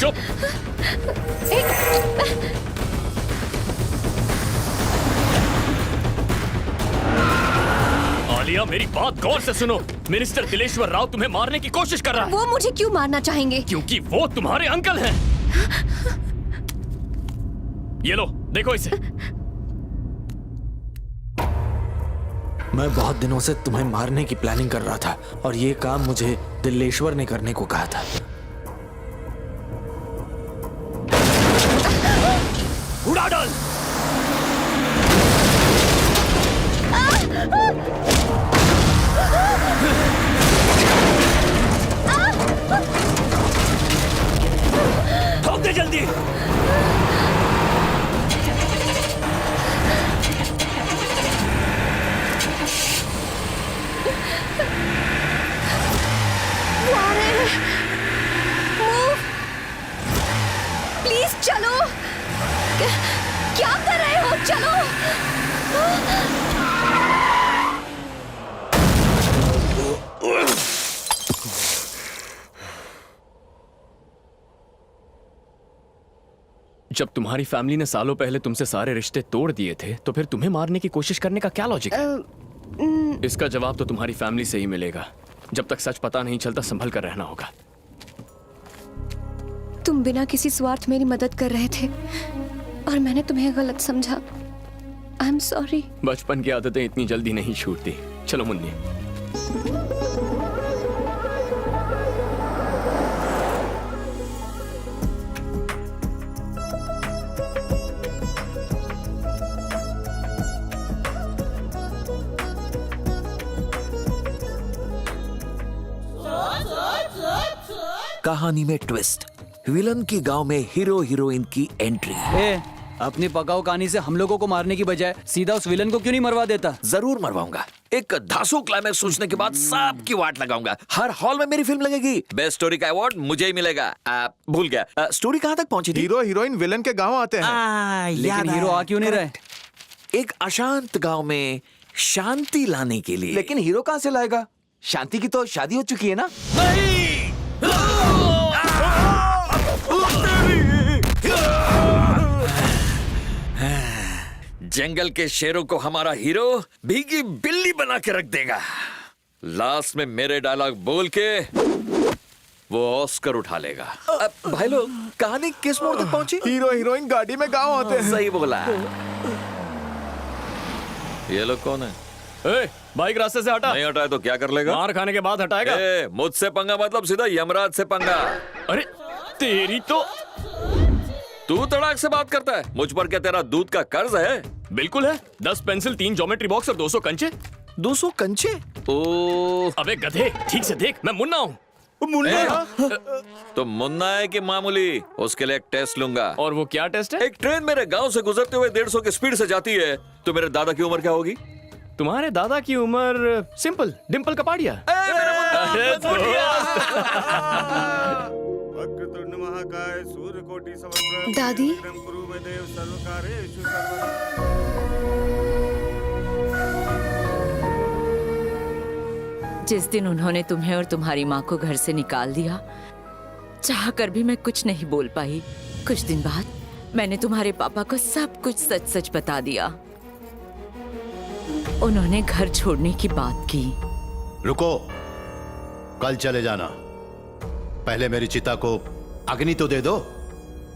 चुप। आलिया, मेरी बात गौर से सुनो। मिनिस्टर दिलेश्वर राव तुम्हें मारने की कोशिश कर रहा है। वो मुझे क्यों मारना चाहेंगे? क्योंकि वो तुम्हारे अंकल हैं। ये लो, देखो इसे। मैं बहुत दिनों से तुम्हें मारने की प्लानिंग कर रहा था और ये काम मुझे दिलेश्वर ने करने को कहा था। उड़ा डाल। ठोक दे जल्दी। प्लीज चलो। क्या कर रहे हो? चलो। जब तुम्हारी फैमिली ने सालों पहले तुमसे सारे रिश्ते तोड़ दिए थे, तो फिर तुम्हें मारने की कोशिश करने का क्या लॉजिक है? इसका जवाब तो तुम्हारी फैमिली से ही मिलेगा। जब तक सच पता नहीं चलता, संभल कर रहना होगा। तुम बिना किसी स्वार्थ मेरी मदद कर रहे थे और मैंने तुम्हें गलत समझा। I am sorry. बचपन की आदतें इतनी जल्दी नहीं छूटती। चलो मुन्नी। कहानी में ट्विस्ट, विलन के गांव में हीरो हीरोइन की एंट्री। अपनी पकाऊ कहानी से हम लोगों को मारने की बजाय सीधा उस विलन को क्यों नहीं मरवा देता? जरूर मरवाऊंगा। एक धांसू क्लाइमैक्स सोचने के बाद सबकी वाट लगाऊंगा। हर हॉल में मेरी फिल्म लगेगी। बेस्ट स्टोरी का अवार्ड मुझे ही मिलेगा। भूल गया, स्टोरी कहाँ तक पहुंची थी? हीरो हीरोइन विलन के गांव आते हैं। लेकिन हीरो आ क्यों नहीं रहे? एक अशांत गांव में शांति लाने के लिए। लेकिन हीरो कहाँ से लाएगा? शांति की तो शादी हो चुकी है ना। जंगल के शेरों को हमारा हीरो भीगी बिल्ली बना के रख देगा। लास्ट में मेरे डायलॉग बोल के वो ऑस्कर उठा लेगा। भाई लोग, कहानी किस मोड़ तक पहुंची? हीरो हीरोइन गाड़ी में गांव आते हैं। सही बोला। ये लोग कौन है? बाइक रास्ते से हटा। नहीं हटाए तो क्या कर लेगा? मार खाने के बाद हटाएगा। मुझसे पंगा मतलब सीधा यमराज से पंगा। अरे तेरी तो। तू तड़ाक से बात करता है। मुझ पर क्या तेरा दूध का कर्ज है? बिल्कुल है। 10 पेंसिल, 3 ज्योमेट्री बॉक्स और 200 कंचे। 200 कंचे? ओ, अबे गधे, ठीक से देख, मैं मुन्ना हूँ। तो मुन्ना है कि मामूली? उसके लिए एक टेस्ट लूंगा। और वो क्या टेस्ट है? एक ट्रेन मेरे गांव से गुजरते हुए 150 की स्पीड से जाती है, तो मेरे दादा की उम्र क्या होगी? तुम्हारे दादा की उम्र सिंपल, डिम्पल कपाड़िया। वक्रतुंड महाकाय सूर्यकोटि समप्रभ दादी? विक्रम कुरु मे देव सर्वकार्येषु सर्वदा। जिस दिन उन्होंने तुम्हें और तुम्हारी माँ को घर से निकाल दिया, चाहकर भी मैं कुछ नहीं बोल पाई। कुछ दिन बाद मैंने तुम्हारे पापा को सब कुछ सच सच बता दिया। उन्होंने घर छोड़ने की बात की। रुको, कल चले जाना। पहले मेरी चिता को अग्नि तो दे दो,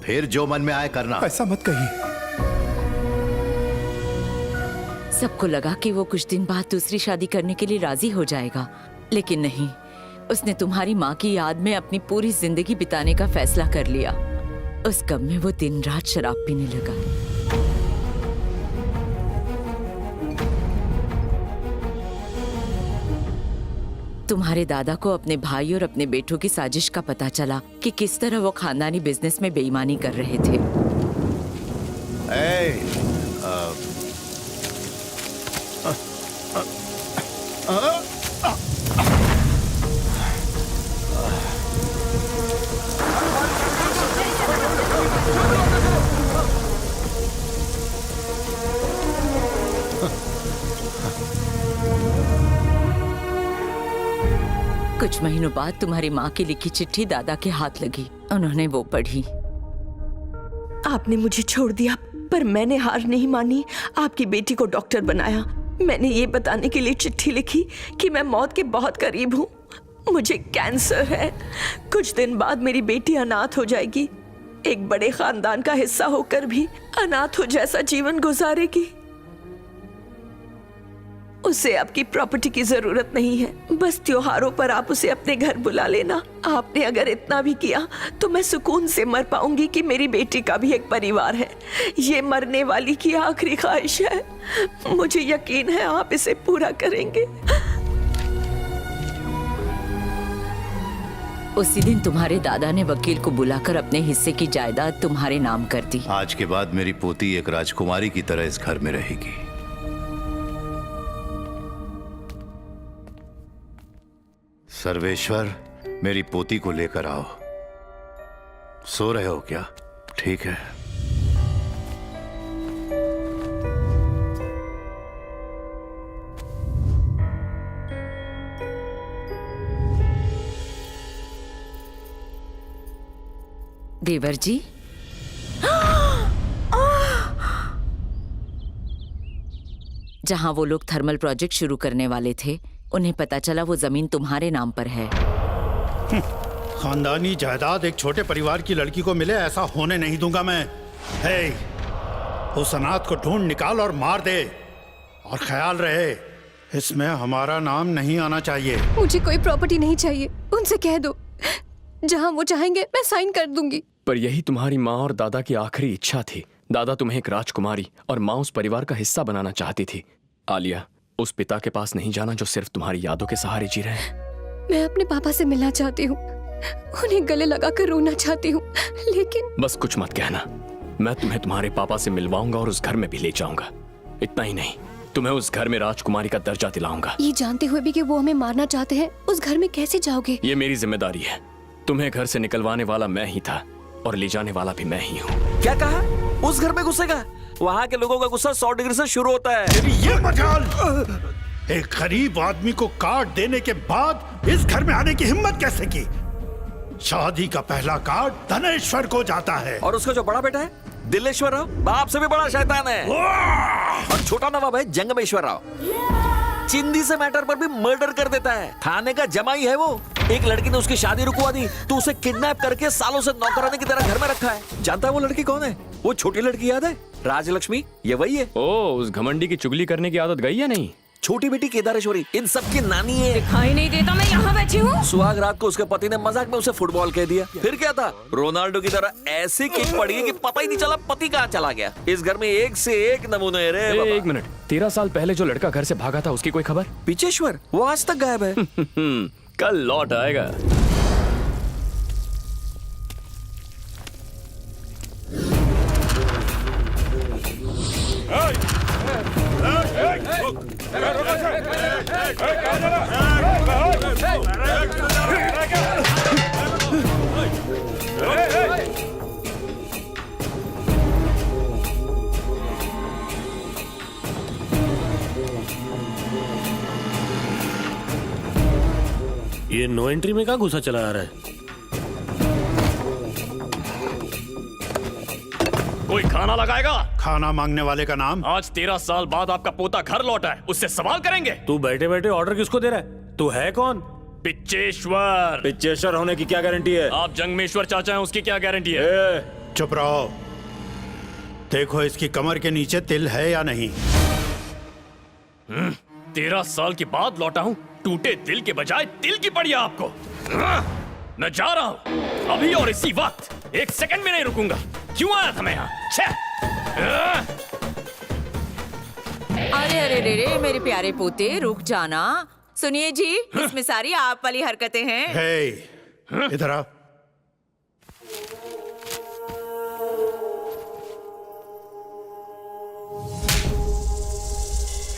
फिर जो मन में आए करना। ऐसा मत कहिए। सबको लगा कि वो कुछ दिन बाद दूसरी शादी करने के लिए राजी हो जाएगा, लेकिन नहीं। उसने तुम्हारी माँ की याद में अपनी पूरी जिंदगी बिताने का फैसला कर लिया। उस गम में वो दिन रात शराब पीने लगा। तुम्हारे दादा को अपने भाई और अपने बेटों की साजिश का पता चला कि किस तरह वो खानदानी बिजनेस में बेईमानी कर रहे थे। कुछ महीनों बाद तुम्हारी माँ की लिखी चिट्ठी दादा के हाथ लगी। उन्होंने वो पढ़ी। आपने मुझे छोड़ दिया, पर मैंने हार नहीं मानी। आपकी बेटी को डॉक्टर बनाया। मैंने ये बताने के लिए चिट्ठी लिखी कि मैं मौत के बहुत करीब हूँ। मुझे कैंसर है। कुछ दिन बाद मेरी बेटी अनाथ हो जाएगी। एक बड़े खानदान का हिस्सा होकर भी अनाथ हो जैसा जीवन गुजारेगी। उसे आपकी प्रॉपर्टी की जरूरत नहीं है। बस त्योहारों पर आप उसे अपने घर बुला लेना। आपने अगर इतना भी किया तो मैं सुकून से मर पाऊंगी कि मेरी बेटी का भी एक परिवार है। ये मरने वाली की आखिरी ख्वाहिश है। मुझे यकीन है आप इसे पूरा करेंगे। उसी दिन तुम्हारे दादा ने वकील को बुलाकर अपने हिस्से की जायदाद तुम्हारे नाम कर दी। आज के बाद मेरी पोती एक राजकुमारी की तरह इस घर में रहेगी। सर्वेश्वर, मेरी पोती को लेकर आओ। सो रहे हो क्या? ठीक है। देवर जी, जहां वो लोग थर्मल प्रोजेक्ट शुरू करने वाले थे, उन्हें पता चला वो जमीन तुम्हारे नाम पर है। खानदानी जायदाद एक छोटे परिवार की लड़की को मिले, ऐसा होने नहीं दूंगा मैं। हे, उस अनाथ को ढूंढ निकाल और मार दे। और ख्याल रहे, इसमें हमारा नाम नहीं आना चाहिए। मुझे कोई प्रॉपर्टी नहीं चाहिए। उनसे कह दो, जहाँ वो चाहेंगे मैं साइन कर दूंगी। पर यही तुम्हारी माँ और दादा की आखिरी इच्छा थी। दादा तुम्हें एक राजकुमारी और माँ उस परिवार का हिस्सा बनाना चाहती थी। आलिया, उस पिता के पास नहीं जाना जो सिर्फ तुम्हारी यादों के सहारे जी रहे हैं। मैं अपने पापा से मिलना चाहती हूँ, उन्हें गले लगाकर रोना चाहती हूँ, लेकिन बस कुछ मत कहना। मैं तुम्हें तुम्हारे पापा से मिलवाऊंगा और उस घर में भी ले जाऊंगा। इतना ही नहीं, तुम्हें उस घर में राजकुमारी का दर्जा दिलाऊंगा। ये जानते हुए भी कि वो हमें मारना चाहते हैं, उस घर में कैसे जाओगे? ये मेरी जिम्मेदारी है। तुम्हें घर से निकलवाने वाला मैं ही था और ले जाने वाला भी मैं ही हूँ। क्या कहा? उस घर में घुसेगा? वहाँ के लोगों का गुस्सा 100 डिग्री से शुरू होता है। ये मजाल! एक गरीब आदमी को कार्ड देने के बाद इस घर में आने की हिम्मत कैसे की? शादी का पहला कार्ड धनेश्वर को जाता है। और उसका जो बड़ा बेटा है दिलेश्वर राव, बाप से भी बड़ा शैतान है। और छोटा नवाब है जंगमेश्वर राव, चिंदी से मैटर पर भी मर्डर कर देता है। थाने का जमाई है वो। एक लड़की ने उसकी शादी रुकवा दी तो उसे किडनैप करके सालों से नौकरानी की तरह घर में रखा है। जानता है वो लड़की कौन है? वो छोटी लड़की याद है, राजलक्ष्मी? ये वही है। ओ, उस घमंडी की चुगली करने की आदत गई है नहीं? छोटी बेटी केदारेश्वरी इन सब की नानी है। दिखाई नहीं देता मैं यहाँ बैठी हूँ। सुहाग रात को उसके पति ने मजाक में उसे फुटबॉल कह दिया। फिर क्या था, रोनाल्डो की तरह ऐसी किक पड़ी कि पता ही नहीं चला पति कहाँ चला गया। इस घर में एक से एक नमूने रे बाबा। एक मिनट, 13 साल पहले जो लड़का घर से भागा था उसकी कोई खबर? पिचेश्वर, वो आज तक गायब है। कल लौट आएगा। ये नो एंट्री में क्या घुसा चला आ रहा है? कोई खाना लगाएगा? खाना मांगने वाले का नाम? आज 13 साल बाद आपका पोता घर लौटा है, उससे सवाल करेंगे? तू बैठे बैठे ऑर्डर किसको दे रहा है? तू है कौन? पिच्चेश्वर। पिच्चेश्वर होने की क्या गारंटी है? आप जंगमेश्वर चाचा हैं, उसकी क्या गारंटी है? चुप रहो। देखो इसकी कमर के नीचे तिल है या नहीं। 13 साल के बाद लौटा हूँ, टूटे दिल के बजाय तिल की पड़ी है आपको। मैं जा रहा हूँ अभी और इसी वक्त। 1 सेकंड में नहीं रुकूंगा। क्यों आया था मैं यहाँ? अरे अरे रे मेरे प्यारे पोते, रुक जाना। सुनिए जी, इसमें सारी आप वाली हरकतें हैं। हे, इधर आ।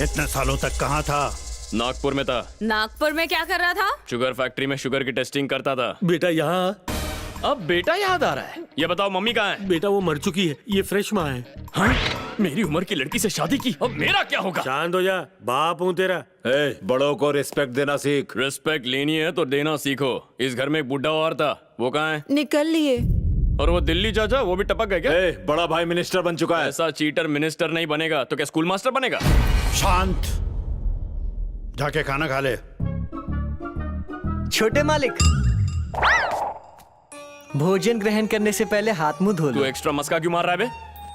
इतने सालों तक कहाँ था? नागपुर में था। नागपुर में क्या कर रहा था? शुगर फैक्ट्री में शुगर की टेस्टिंग करता था। बेटा यहाँ। अब बेटा याद आ रहा है। ये बताओ मम्मी कहाँ है? बेटा वो मर चुकी है, ये फ्रेश माँ है। हाँ? मेरी उम्र की लड़की से शादी की, अब मेरा क्या होगा? शांत हो जा, बाप हूँ तेरा। बड़ों को रिस्पेक्ट देना सीख। रिस्पेक्ट लेनी है तो देना सीखो। इस घर में एक बुढ़ा और था, वो कहाँ है? निकल लिए। और वो दिल्ली चाचा, वो भी टपक गए क्या? बड़ा भाई मिनिस्टर बन चुका है। ऐसा चीटर मिनिस्टर नहीं बनेगा तो क्या स्कूल मास्टर बनेगा? शांत, जाके खाना खा ले। छोटे मालिक, भोजन ग्रहण करने से पहले हाथ मुंह धो तू लो। एक्स्ट्रा मस्का क्यों मार रहा है बे?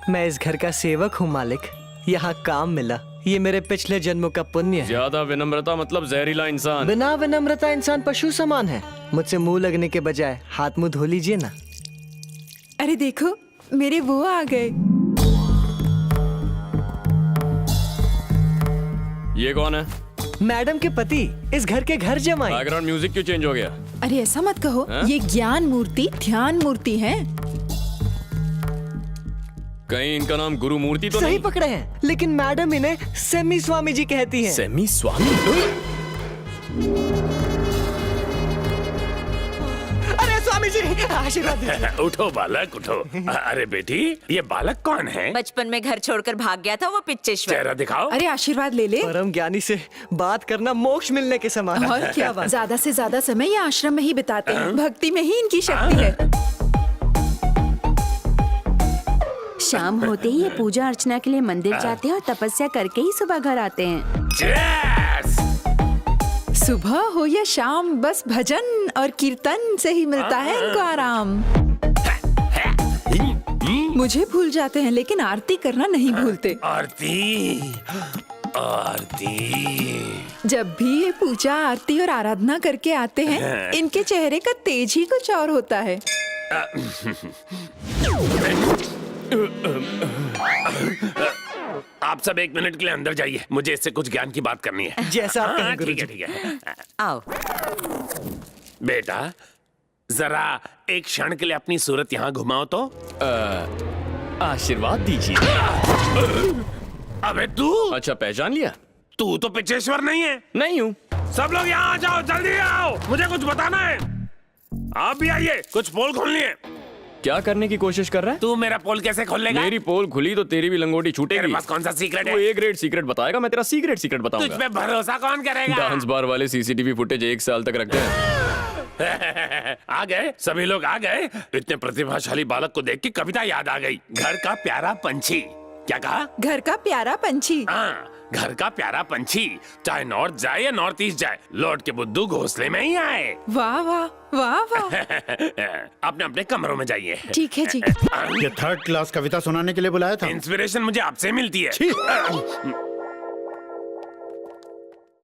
मैं इस घर का सेवक हूँ मालिक, यहाँ काम मिला, ये मेरे पिछले जन्मों का पुण्य है। ज्यादा विनम्रता मतलब जहरीला इंसान। बिना विनम्रता इंसान पशु समान है। मुझसे मुंह लगने के बजाय हाथ मुंह धो लीजिए ना। अरे देखो, मेरे वो आ गए। ये कौन है? मैडम के पति, इस घर के घर जमाई। बैकग्राउंड म्यूजिक क्यों चेंज हो गया? अरे ऐसा मत कहो, ये ज्ञान मूर्ति ध्यान मूर्ति है। कहीं इनका नाम गुरु मूर्ति तो सही नहीं? पकड़े हैं, लेकिन मैडम इन्हें सेमी स्वामी जी कहती हैं। सेमी स्वामी? अरे स्वामी जी, आशीर्वाद दीजिए। उठो बालक उठो। अरे बेटी, ये बालक कौन है? बचपन में घर छोड़कर भाग गया था वो पिच्चेश्वर। चेहरा दिखाओ। अरे आशीर्वाद ले ले। परम ज्ञानी से बात करना मोक्ष मिलने के समान है। और क्या बात, ज्यादा से ज्यादा समय ये आश्रम में ही बिताते हैं। भक्ति में ही इनकी शक्ति है। शाम होते ही ये पूजा अर्चना के लिए मंदिर जाते हैं और तपस्या करके ही सुबह घर आते हैं। सुबह हो या शाम, बस भजन और कीर्तन से ही मिलता है इनको आराम। मुझे भूल जाते हैं लेकिन आरती करना नहीं भूलते। आरती आरती। जब भी ये पूजा आरती और आराधना करके आते हैं, इनके चेहरे का तेज ही कुछ और होता है। आप सब 1 मिनट के लिए अंदर जाइए, मुझे इससे कुछ ज्ञान की बात करनी है। जैसा आप कहें, ठीक है ठीक है। आओ। बेटा, जरा एक क्षण के लिए अपनी सूरत यहाँ घुमाओ तो। आशीर्वाद दीजिए। अबे तू? अच्छा, पहचान लिया? तू तो पिचेश्वर नहीं है। नहीं हूँ। सब लोग यहाँ आ जाओ, जल्दी आओ, मुझे कुछ बताना है। आप भी आइए, कुछ पोल खोलनी है। क्या करने की कोशिश कर रहा है? तू मेरा पोल कैसे खोल लेगा? मेरी पोल खुली तो तेरी भी लंगोटी छूटेगी। तेरे पास कौन सा सीक्रेट है? वो A ग्रेड सीक्रेट बताएगा, मैं तेरा C ग्रेड सीक्रेट तुझ बताऊंगा। पे भरोसा कौन करेगा? डांस बार वाले CCTV फुटेज 1 साल तक रखते हैं। आ गए, सभी लोग आ गए। इतने प्रतिभाशाली बालक को देख के कविता याद आ गई। घर का प्यारा पंछी। क्या कहा? घर का प्यारा पंछी। हाँ, घर का प्यारा पंछी, चाहे नॉर्थ जाए या नॉर्थ ईस्ट जाए, लौट के बुद्धू घोंसले में ही आए। वाह वाह वाह वाह। अपने अपने कमरों में जाइए। ठीक है जी। ये 3rd क्लास कविता सुनाने के लिए बुलाया था। इंस्पिरेशन मुझे आपसे मिलती है।